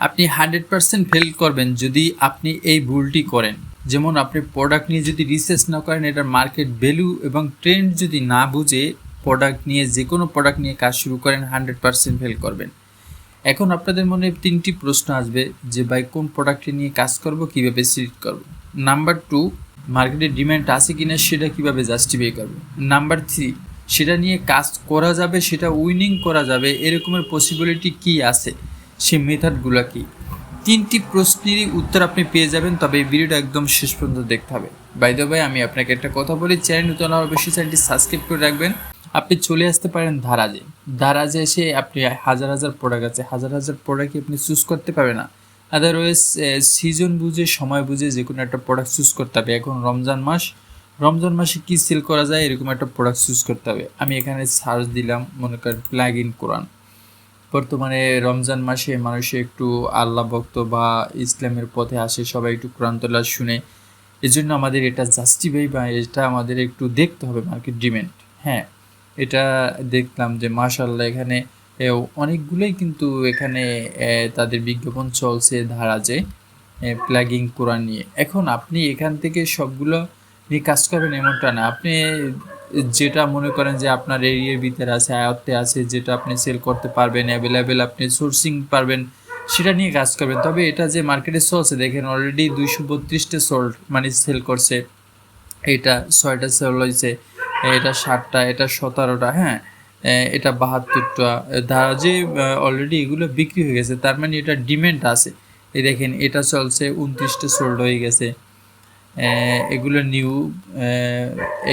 আপনি 100% ফেল করবেন যদি আপনি এই ভুলটি করেন। যেমন আপনি প্রোডাক্ট নিয়ে যদি রিসার্চ না করেন, এটার মার্কেট ভ্যালু এবং ট্রেন্ড যদি না বুঝে প্রোডাক্ট নিয়ে যে কোনো প্রোডাক্ট নিয়ে কাজ শুরু করেন, 100% ফেল করবেন। এখন আপনাদের মনে 3টি প্রশ্ন আসবে যে ভাই কোন প্রোডাক্টটি নিয়ে কাজ করব, কীভাবে সিলেক্ট করব। নাম্বার 2, মার্কেটে ডিম্যান্ড আছে কিনা সেটা কীভাবে জাস্টিফাই করব। নাম্বার 3, সেটা নিয়ে কাজ করা যাবে, সেটা উইনিং করা যাবে এরকমের পসিবিলিটি কী আছে, সেই মেথডগুলো কী। 3টি প্রশ্নেরই উত্তর আপনি পেয়ে যাবেন, তবে এই ভিডিওটা একদম শেষ পর্যন্ত দেখতে হবে। বাই দ্য ওয়ে, আমি আপনাকে একটা কথা বলি, চ্যানেল নতুন হওয়ার অবশ্যই চ্যানেলটি সাবস্ক্রাইব করে রাখবেন। আপনি চলে আসতে পারেন দারাজে এসে আপনি হাজার হাজার প্রোডাক্ট আছে, হাজার হাজার প্রোডাক্টই আপনি চুজ করতে পারবেন না। আদারওয়াইজ সিজন বুঝে, সময় বুঝে যে কোনো একটা প্রোডাক্ট চুজ করতে হবে। এখন রমজান মাসে কী সেল করা যায় এরকম একটা প্রোডাক্ট চুজ করতে হবে। আমি এখানে সার্চ দিলাম, মনে করেন প্লাগ ইন কোরআন। বর্তমানে রমজান মাসে মানুষ একটু আল্লাহ ভক্ত বা ইসলামের পথে আসে, সবাই একটু কোরআন তেলাওয়াত শুনে। এজন্য আমাদের এটা জাস্টিফাই বা এটা আমাদের একটু দেখতে হবে মার্কেট ডিম্যান্ড। হ্যাঁ, এটা দেখলাম যে মাশাআল্লাহ এখানে অনেকগুলোই কিন্তু এখানে তাদের বিজ্ঞাপন চলছে ধারাজে প্লাগিং কোরআন নিয়ে। এখন আপনি এখান থেকে সবগুলো নিয়ে কাজ করবেন এমনটা না। আপনি যেটা মনে করেন যে আপনার এরিয়ার ভিতরে আছে, আয়ত্তে আছে, যেটা আপনি সেল করতে পারবেন, অ্যাভেলেবেল আপনি সোর্সিং পারবেন, সেটা নিয়ে কাজ করবেন। তবে এটা যে মার্কেটে চলছে দেখেন অলরেডি 232টা সোল্ড মানে সেল করছে, এটা 6টা সেল হয়েছে, এটা 7টা, এটা 17টা, হ্যাঁ, এটা 72টা ধারা যে অলরেডি এগুলো বিক্রি হয়ে গেছে, তার মানে এটা ডিম্যান্ড আছে। এই দেখেন এটা চলছে, 29টা সোল্ড হয়ে গেছে, এগুলো নিউ,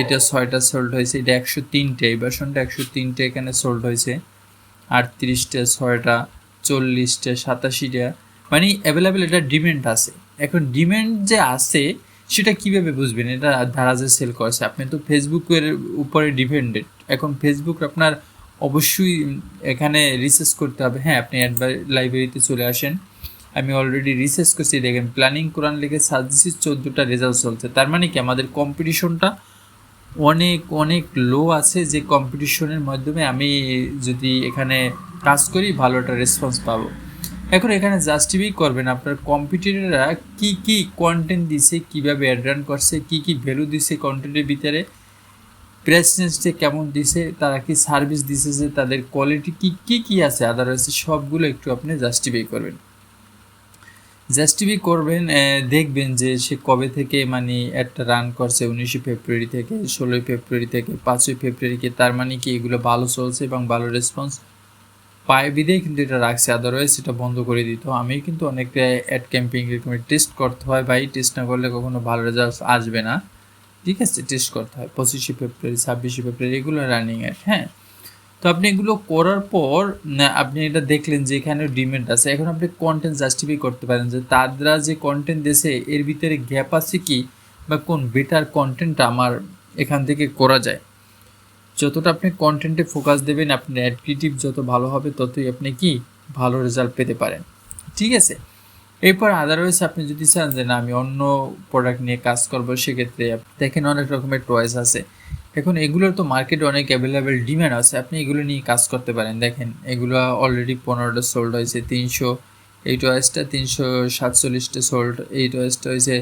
এটা 6টা সোল্ড হয়েছে, এটা 103টে, এই ভার্সনটা 103টে এখানে সোল্ড হয়েছে, 38টা, 6টা, 40টা, 87টা, মানে অ্যাভেলেবেল এটা ডিম্যান্ড আছে। এখন ডিম্যান্ড যে আছে সেটা কীভাবে বুঝবেন এটা ধারাজে সেল করছে? আপনি তো ফেসবুকের উপরে ডিপেন্ডেন্ট। এখন ফেসবুক আপনার অবশ্যই এখানে রিসার্চ করতে হবে। হ্যাঁ, আপনি লাইব্রেরিতে চলে আসেন, আমি অলরেডি রিসার্চ করছি, দেখেন প্ল্যানিং কোরআন লিখে সার্চ দিচ্ছি, 14টা রেজাল্ট চলছে। তার মানে কি আমাদের কম্পিটিশনটা অনেক অনেক লো আছে, যে কম্পিটিশনের মাধ্যমে আমি যদি এখানে কাজ করি ভালো একটা রেসপন্স পাবো। এখন এখানে জাস্টিফাই করবেন আপনার কম্পিটিটররা কী কী কন্টেন্ট দিছে, কীভাবে অ্যাড রান করছে, কী কী ভ্যালু দিছে কন্টেন্টের ভিতরে, প্রেসেন্সটা কেমন দিছে, তারা কি সার্ভিস দিছে, যে তাদের কোয়ালিটি কী আছে, আদারওয়াইজ সবগুলো একটু আপনি জাস্টিফাই করবেন। দেখবেন যে সে কবে থেকে মানে একটা রান করছে, 19 ফেব্রুয়ারি থেকে, 16 ফেব্রুয়ারি থেকে, 5 ফেব্রুয়ারিকে, তার মানে কি এগুলো ভালো চলছে এবং ভালো রেসপন্স পায় বিধেই কিন্তু এটা রাখছে, আদারওয়াইজ এটা বন্ধ করে দিত। আমি কিন্তু অনেকটা অ্যাড ক্যাম্পিং এরকম টেস্ট করতে হয় ভাই, টেস্ট না করলে কখনো ভালো রেজাল্ট আসবে না, ঠিক আছে? টেস্ট করতে হয় 25 ফেব্রুয়ারি, 26 ফেব্রুয়ারি, এগুলো রানিং অ্যাড। হ্যাঁ, তো আপনি এগুলো করার পর আপনি এটা দেখলেন যে এখানে ডিম্যান্ড আছে। এখন আপনি কন্টেন্ট জাস্টিফাই করতে পারেন যে তারা যে কন্টেন্ট দিয়েছে এর ভিতরে গ্যাপ আছে কি, বা কোন বেটার কন্টেন্টটা আমার এখান থেকে করা যায়। যতটা আপনি কন্টেন্টে ফোকাস দেবেন, আপনার অ্যাডক্রিয়েটিভ যত ভালো হবে, ততই আপনি কি ভালো রেজাল্ট পেতে পারেন, ঠিক আছে? এরপর আদারওয়াইজ আপনি যদি চান যে না আমি অন্য প্রোডাক্ট নিয়ে কাজ করবো, সেক্ষেত্রে দেখেন অনেক রকমের চয়েস আছে। এখন এগুলোর তো মার্কেটে অনেক অ্যাভেলেবেল ডিম্যান্ড আছে, আপনি এগুলো নিয়ে কাজ করতে পারেন। দেখেন এগুলো অলরেডি 15টা সোল্ড হয়েছে, 300, এই চয়েসটা 347টা সোল্ড, এই চয়েসটা হয়েছে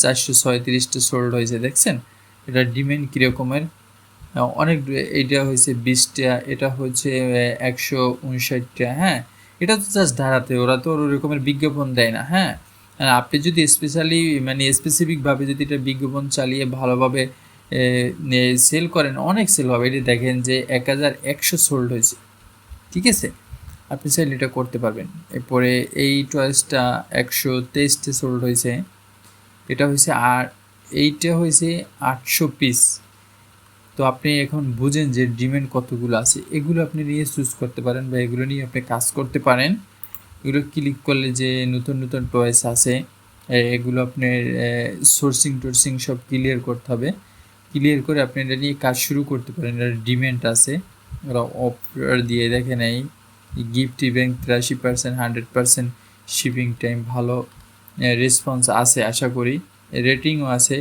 436টা সোল্ড হয়েছে। দেখছেন এটা ডিম্যান্ড কীরকমের, অনেক। এইটা হয়েছে 20টা, এটা হচ্ছে 159টা। হ্যাঁ, এটা তো জাস্ট ধারাতে, ওরা তো ওরকমের বিজ্ঞাপন দেয় না। হ্যাঁ, আপনি যদি স্পেশালি মানে স্পেসিফিকভাবে যদি এটা বিজ্ঞাপন চালিয়ে ভালোভাবে সেল করেন, অনেক সেল হবে। এটি দেখেন যে 1100 সোল্ড হয়েছে, ঠিক আছে? আপনি চাইলে এটা করতে পারবেন। এরপরে এই চয়েসটা 123টা সোল্ড হয়েছে, এটা হয়েছে, আর এইটা হয়েছে 800 পিস। তো আপনি এখন বুঝেন যে ডিম্যান্ড কতগুলো আছে, এগুলো আপনি নিয়ে চুজ করতে পারেন বা এগুলো নিয়ে আপনি কাজ করতে পারেন। এগুলো ক্লিক করলে যে নতুন নতুন টয়েস আছে, এগুলো আপনার সোর্সিং সব ক্লিয়ার করতে হবে। ক্লিয়ার করে আপনি এটা নিয়ে কাজ শুরু করতে পারেন। এটা ডিম্যান্ড আছে, ওরা অফার দিয়ে দেখেন, এই গিফট ইভেন্ট 83%, 100% শিপিং টাইম, ভালো রেসপন্স আছে আশা করি। রেটিংও আছে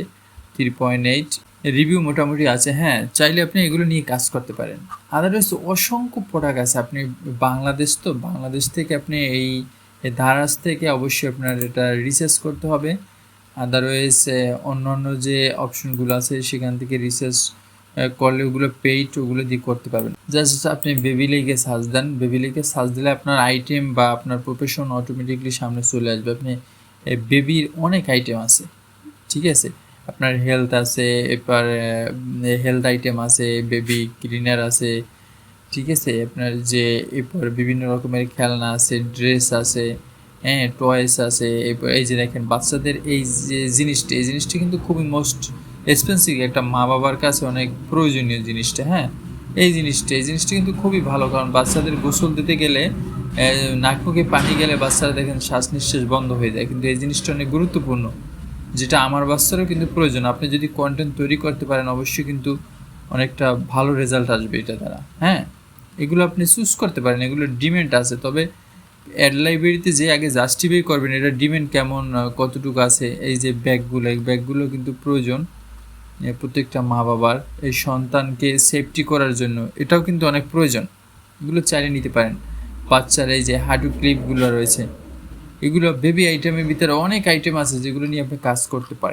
3.8, রিভিউ মোটামুটি আছে। হ্যাঁ, চাইলে আপনি এগুলো নিয়ে কাজ করতে পারেন। আদারওয়াইজ অসংখ্য প্রোডাক্ট আছে। আপনি বাংলাদেশ থেকে আপনি এই এই ধারাজ থেকে অবশ্যই আপনার এটা রিসার্চ করতে হবে। আদারওয়াইজ অন্যান্য যে অপশনগুলো আছে সেখান থেকে রিসার্চ করলে ওগুলো পেইড, ওগুলো দিয়ে করতে পারবেন। জাস্ট আপনি বেবি লিগে সার্চ দেন, বেবি লিগে সার্চ দিলে আপনার আইটেম বা আপনার প্রফেশন অটোমেটিকলি সামনে চলে আসবে। আপনি বেবির অনেক আইটেম আছে, ঠিক আছে? আপনার হেলথ আছে, এরপর হেলথ আইটেম আছে, বেবি ক্লিনার আছে, ঠিক আছে? আপনার যে এরপর বিভিন্ন রকমের খেলনা আছে, ড্রেস আছে, হ্যাঁ, টয়েস আছে। এরপর এই যে দেখেন বাচ্চাদের এই যে জিনিসটা, এই জিনিসটা কিন্তু খুবই মোস্ট এক্সপেন্সিভ, একটা মা বাবার কাছে অনেক প্রয়োজনীয় জিনিসটা। হ্যাঁ, এই জিনিসটা কিন্তু খুবই ভালো, কারণ বাচ্চাদের গোসল দিতে গেলে নাক মুখে পানি গেলে বাচ্চারা দেখেন শ্বাস নিঃশ্বাস বন্ধ হয়ে যায়, কিন্তু এই জিনিসটা অনেক গুরুত্বপূর্ণ, যেটা আমার বাচ্চারও কিন্তু প্রয়োজন। আপনি যদি কন্টেন্ট তৈরি করতে পারেন অবশ্যই কিন্তু অনেকটা ভালো রেজাল্ট আসবে এটা দ্বারা। হ্যাঁ, এগুলো আপনি চুজ করতে পারেন, এগুলোর ডিমান্ড আছে। তবে অ্যাড লাইব্রেরিতে যে আগে জাস্টিফাই করবেন এটা ডিমান্ড কেমন, কতটুকু আছে। এই যে ব্যাগগুলো, এই ব্যাগগুলো কিন্তু প্রয়োজন প্রত্যেকটা মা বাবার, এই সন্তানকে সেফটি করার জন্য এটাও কিন্তু অনেক প্রয়োজন। এগুলো চাইলে নিতে পারেন। বাচ্চার এই যে হাঁটু ক্লিপগুলো রয়েছে, এগুলো বেবি আইটেমের ভিতরে অনেক আইটেম আছে যেগুলো নিয়ে আপনি কাজ করতে পারেন।